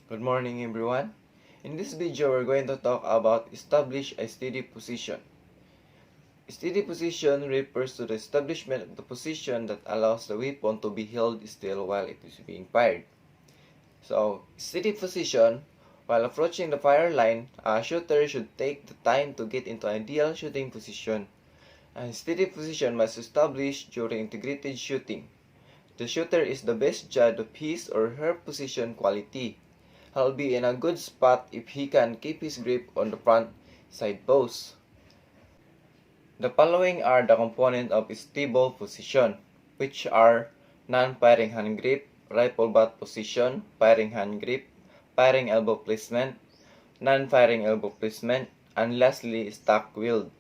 Good morning everyone. In this video we're going to talk about establish a steady position. Steady position refers to the establishment of the position that allows the weapon to be held still while it is being fired. So, steady position, while approaching the fire line, a shooter should take the time to get into ideal shooting position. A steady position must establish during integrated shooting. The shooter is the best judge of his or her position quality. He'll be in a good spot if he can keep his grip on the front side post. The following are the components of stable position, which are non-firing hand grip, rifle butt position, firing hand grip, firing elbow placement, non-firing elbow placement, and lastly, stock wield.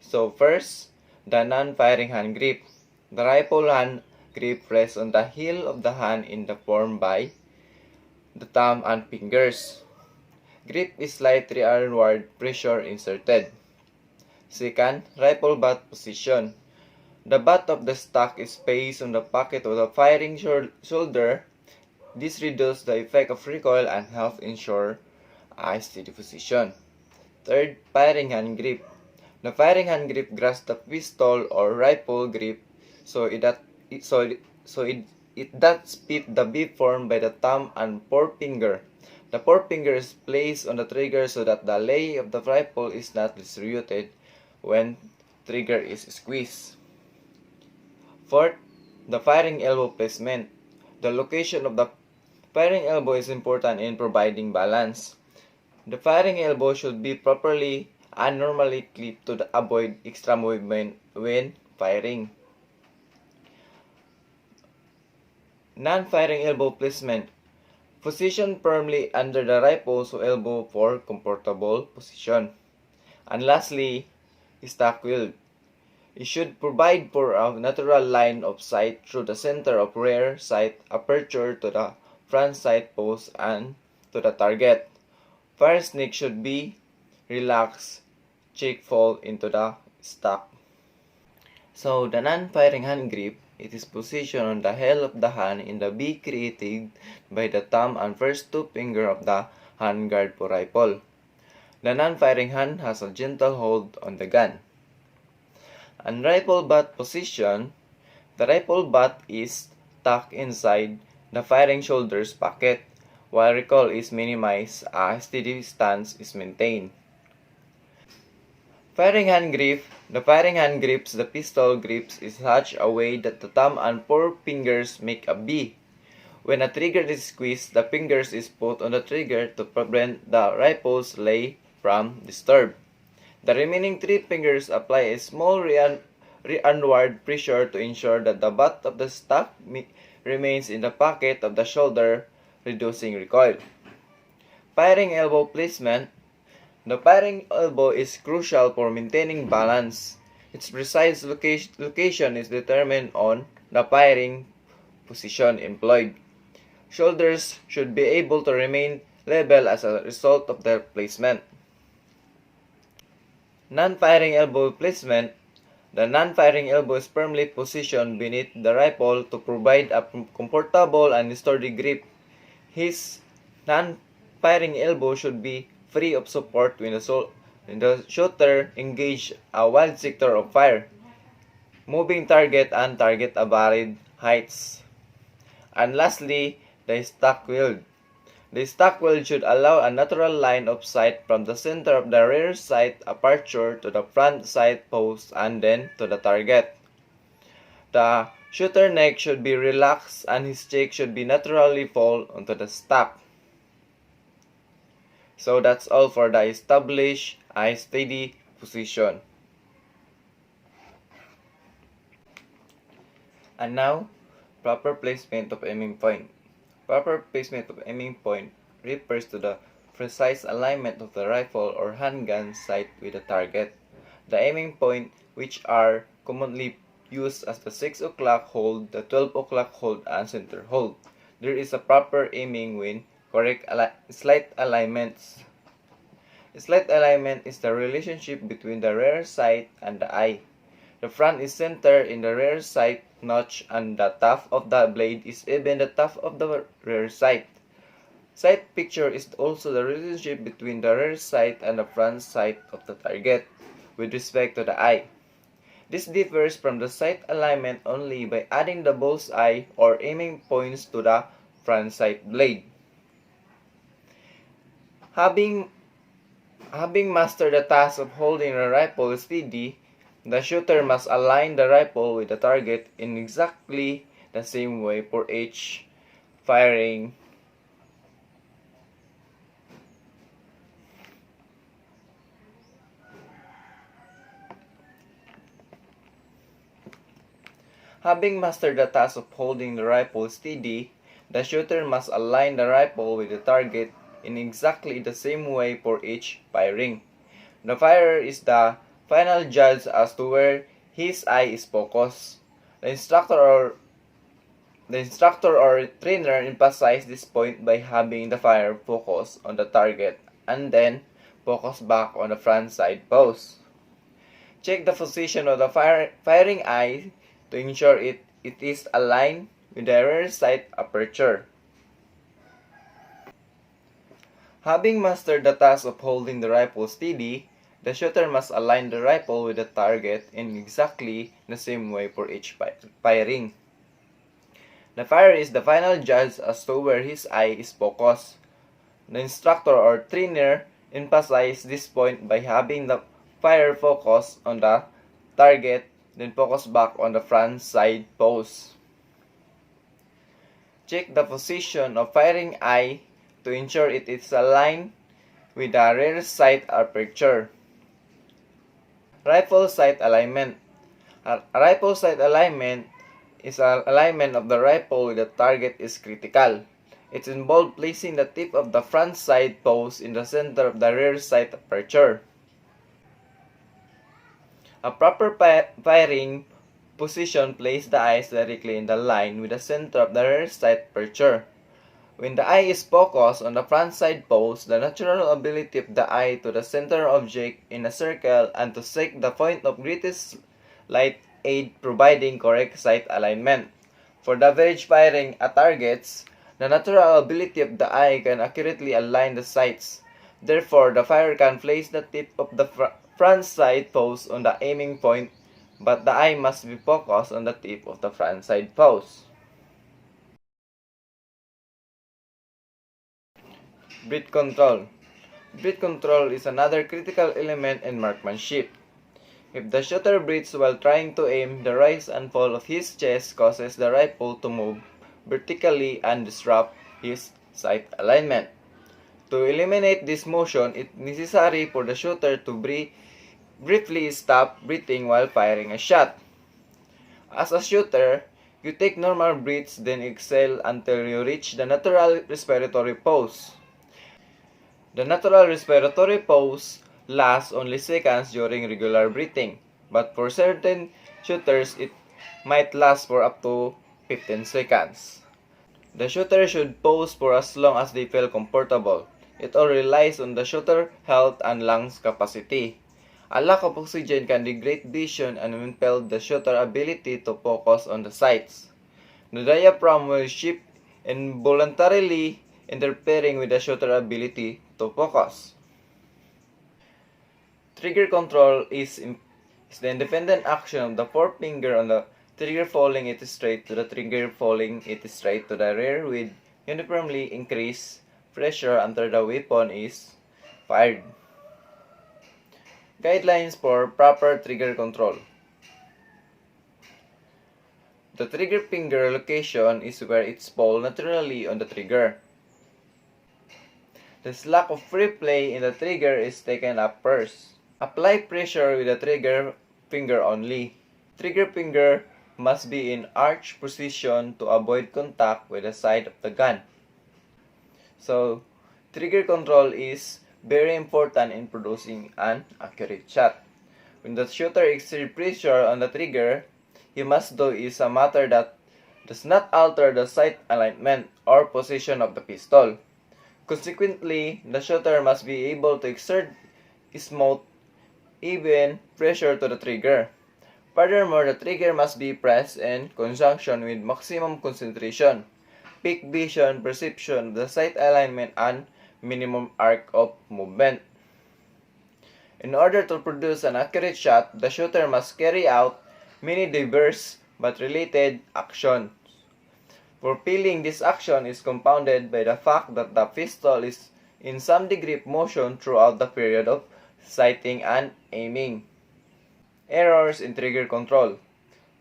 So first, the non-firing hand grip. The rifle hand grip rests on the heel of the hand in the form by the thumb and fingers. Grip is slightly onward pressure inserted. Second, rifle butt position. The butt of the stock is placed on the pocket of the firing shoulder. This reduces the effect of recoil and helps ensure a steady position. Third, firing hand grip. The firing hand grip grasps the pistol or rifle grip so it does fit the V formed by the thumb and forefinger. The forefinger is placed on the trigger so that the lay of the rifle is not distributed when trigger is squeezed. Fourth, the firing elbow placement. The location of the firing elbow is important in providing balance. The firing elbow should be properly and normally clipped to avoid extra movement when firing. Non-firing elbow placement. Position firmly under the rifle so elbow for comfortable position. And lastly, stock wield. It should provide for a natural line of sight through the center of rear sight aperture to the front sight post and to the target. Fire sneak should be relaxed, cheek fall into the stock. So the non-firing hand grip, it is positioned on the heel of the hand in the V created by the thumb and first two fingers of the handguard for rifle. The non-firing hand has a gentle hold on the gun. And rifle butt position, the rifle butt is tucked inside the firing shoulder's pocket. While recoil is minimized, a steady stance is maintained. Firing hand grip. The firing hand grips the pistol grips in such a way that the thumb and forefingers make a V. When a trigger is squeezed, the fingers is put on the trigger to prevent the rifle's lay from disturbed. The remaining three fingers apply a small rearward pressure to ensure that the butt of the stock remains in the pocket of the shoulder, reducing recoil. Firing elbow placement. The firing elbow is crucial for maintaining balance. Its precise location is determined on the firing position employed. Shoulders should be able to remain level as a result of their placement. Non-firing elbow placement. The non-firing elbow is firmly positioned beneath the rifle to provide a comfortable and sturdy grip. His non-firing elbow should be free of support when the shooter engages a wide sector of fire, moving target and target at varied heights. And lastly, the stock wield. The stock wield should allow a natural line of sight from the center of the rear sight aperture to the front sight post and then to the target. The shooter neck should be relaxed and his cheek should be naturally fall onto the stock. So that's all for the establish a steady position. And now, proper placement of aiming point. Proper placement of aiming point refers to the precise alignment of the rifle or handgun sight with the target. The aiming point, which are commonly used as the 6 o'clock hold, the 12 o'clock hold, and center hold. There is a proper aiming when correct slight alignments. Slight alignment is the relationship between the rear sight and the eye. The front is centered in the rear sight notch and the tuft of the blade is even the tuft of the rear sight. Sight picture is also the relationship between the rear sight and the front sight of the target with respect to the eye. This differs from the sight alignment only by adding the bullseye or aiming points to the front sight blade. Having mastered the task of holding the rifle steady, the shooter must align the rifle with the target in exactly the same way for each firing. Having mastered the task of holding the rifle steady, the shooter must align the rifle with the target in exactly the same way for each firing. The firer is the final judge as to where his eye is focused. The instructor or trainer emphasizes this point by having the firer focus on the target and then focus back on the front side post. Check the position of the firing eye to ensure it is aligned with the rear sight aperture. Having mastered the task of holding the rifle steady, the shooter must align the rifle with the target in exactly the same way for each firing. The firer is the final judge as to where his eye is focused. The instructor or trainer emphasizes this point by having the firer focus on the target, then focus back on the front side post. Check the position of firing eye to ensure it is aligned with the rear sight aperture. Rifle sight alignment. A rifle sight alignment is an alignment of the rifle with the target is critical. It involves placing the tip of the front side post in the center of the rear sight aperture. A proper firing position places the eyes directly in the line with the center of the rear sight aperture. When the eye is focused on the front side post, the natural ability of the eye to the center object in a circle and to seek the point of greatest light aid providing correct sight alignment. For the average firing at targets, the natural ability of the eye can accurately align the sights. Therefore, the firer can place the tip of the front side post on the aiming point, but the eye must be focused on the tip of the front side post. Breath control. Breath control is another critical element in marksmanship. If the shooter breathes while trying to aim, the rise and fall of his chest causes the rifle to move vertically and disrupt his sight alignment. To eliminate this motion, it is necessary for the shooter to briefly stop breathing while firing a shot. As a shooter, you take normal breaths then exhale until you reach the natural respiratory pose. The natural respiratory pose lasts only seconds during regular breathing, but for certain shooters it might last for up to 15 seconds. The shooter should pose for as long as they feel comfortable. It all relies on the shooter's health and lungs capacity. A lack of oxygen can degrade vision and impel the shooter's ability to focus on the sights. The diaphragm will shift involuntarily, interfering with the shooter's ability to focus. Trigger control is the independent action of the forefinger on the trigger falling it straight to the trigger falling it straight to the rear with uniformly increased pressure until the weapon is fired. Guidelines for proper trigger control. The trigger finger location is where it falls naturally on the trigger. The slack of free play in the trigger is taken up first. Apply pressure with the trigger finger only. Trigger finger must be in arch position to avoid contact with the side of the gun. So, trigger control is very important in producing an accurate shot. When the shooter exerts pressure on the trigger, he must do is a matter that does not alter the sight alignment or position of the pistol. Consequently, the shooter must be able to exert smooth, even pressure to the trigger. Furthermore, the trigger must be pressed in conjunction with maximum concentration. peak vision, perception, the sight alignment, and minimum arc of movement. In order to produce an accurate shot, the shooter must carry out many diverse but related actions. Fulfilling this action is compounded by the fact that the pistol is in some degree of motion throughout the period of sighting and aiming. Errors in trigger control.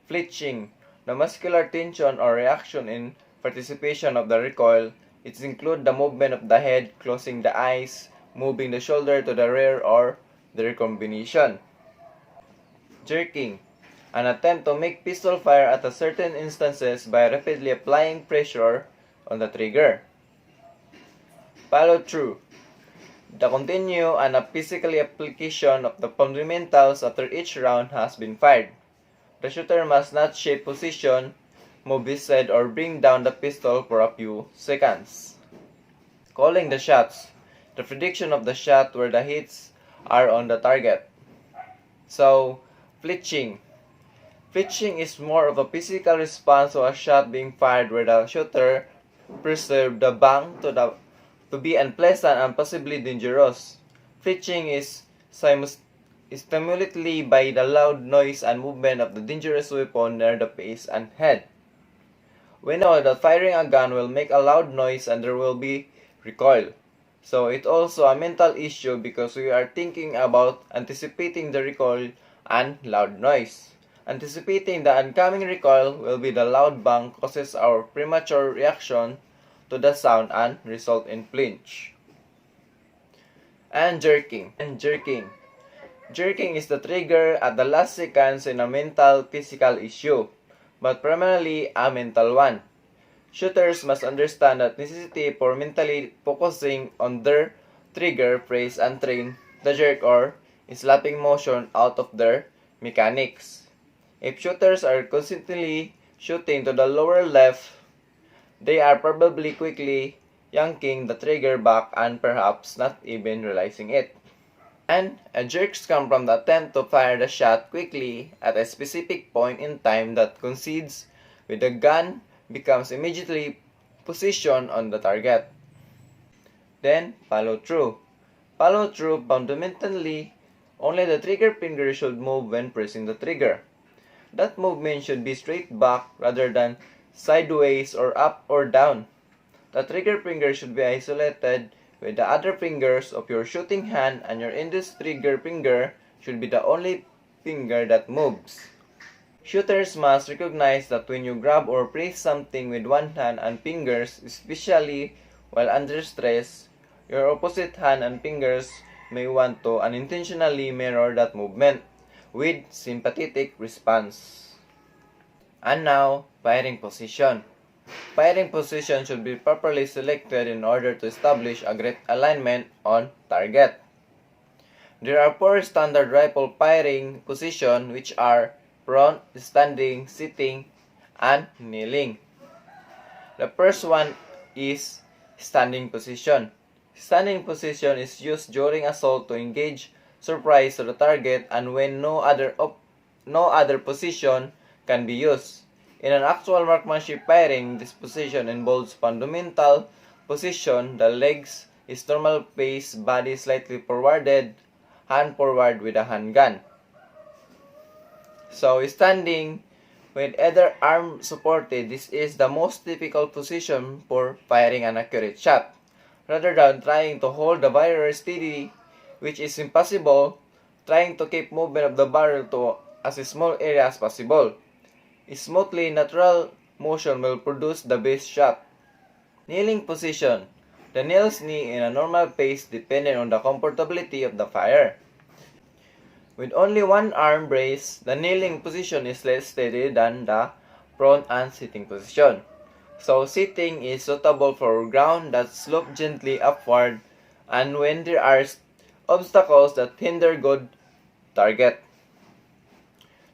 Flinching. The muscular tension or reaction in participation of the recoil. It includes the movement of the head, closing the eyes, moving the shoulder to the rear, or the recombination. Jerking. An attempt to make pistol fire at a certain instances by rapidly applying pressure on the trigger. Follow through. The continue and a physical application of the fundamentals after each round has been fired. The shooter must not shift position, move his head, or bring down the pistol for a few seconds. Calling the shots. The prediction of the shot where the hits are on the target. So, flinching. Flinching is more of a physical response to a shot being fired where the shooter perceives the bang to be unpleasant and possibly dangerous. Flinching is stimulated by the loud noise and movement of the dangerous weapon near the face and head. We know that firing a gun will make a loud noise and there will be recoil. So it's also a mental issue because we are thinking about anticipating the recoil and loud noise. Anticipating the oncoming recoil will be the loud bang causes our premature reaction to the sound and result in flinch. And jerking. Jerking is the trigger at the last seconds in a mental physical issue, but primarily a mental one. Shooters must understand the necessity for mentally focusing on their trigger press and train the jerk or slapping motion out of their mechanics. If shooters are constantly shooting to the lower left, they are probably quickly yanking the trigger back and perhaps not even realizing it. And a jerks come from the attempt to fire the shot quickly at a specific point in time that coincides with the gun becomes immediately positioned on the target. Then, follow through. Follow through fundamentally, only the trigger finger should move when pressing the trigger. That movement should be straight back rather than sideways or up or down. The trigger finger should be isolated with the other fingers of your shooting hand, and your index trigger finger should be the only finger that moves. Shooters must recognize that when you grab or press something with one hand and fingers, especially while under stress, your opposite hand and fingers may want to unintentionally mirror that movement with sympathetic response. And now, firing position. Firing position should be properly selected in order to establish a great alignment on target. There are 4 standard rifle firing positions which are prone, standing, sitting, and kneeling. The first one is standing position. Standing position is used during assault to engage surprise to the target and when no other position can be used. In an actual marksmanship firing, this position involves fundamental position, the legs is normal face, body slightly forwarded, hand forward with a handgun. So standing with either arm supported, this is the most difficult position for firing an accurate shot. Rather than trying to hold the barrel steady, which is impossible, trying to keep movement of the barrel to as small area as possible. Smoothly natural motion will produce the best shot. Kneeling position. The knees knee in a normal pace depending on the comfortability of the fire. With only one arm braced, the kneeling position is less steady than the prone and sitting position. So sitting is suitable for ground that slope gently upward and when there are obstacles that hinder good target.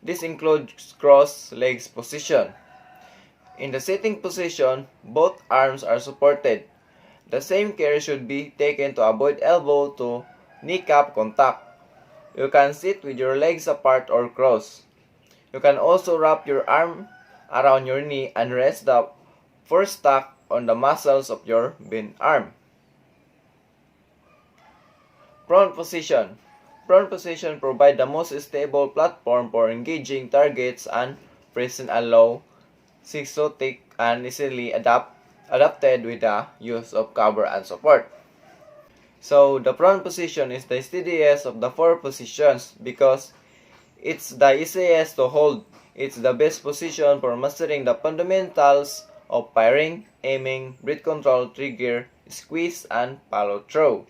This includes cross legs position. In the sitting position, both arms are supported. The same care should be taken to avoid elbow to kneecap contact. You can sit with your legs apart or cross. You can also wrap your arm around your knee and rest the forestock on the muscles of your bent arm. Prone position. Prone position provides the most stable platform for engaging targets and present a low exotic and easily adapted with the use of cover and support. So the prone position is the steadiest of the four positions because it's the easiest to hold. It's the best position for mastering the fundamentals of firing, aiming, breath control, trigger, squeeze, and follow throw.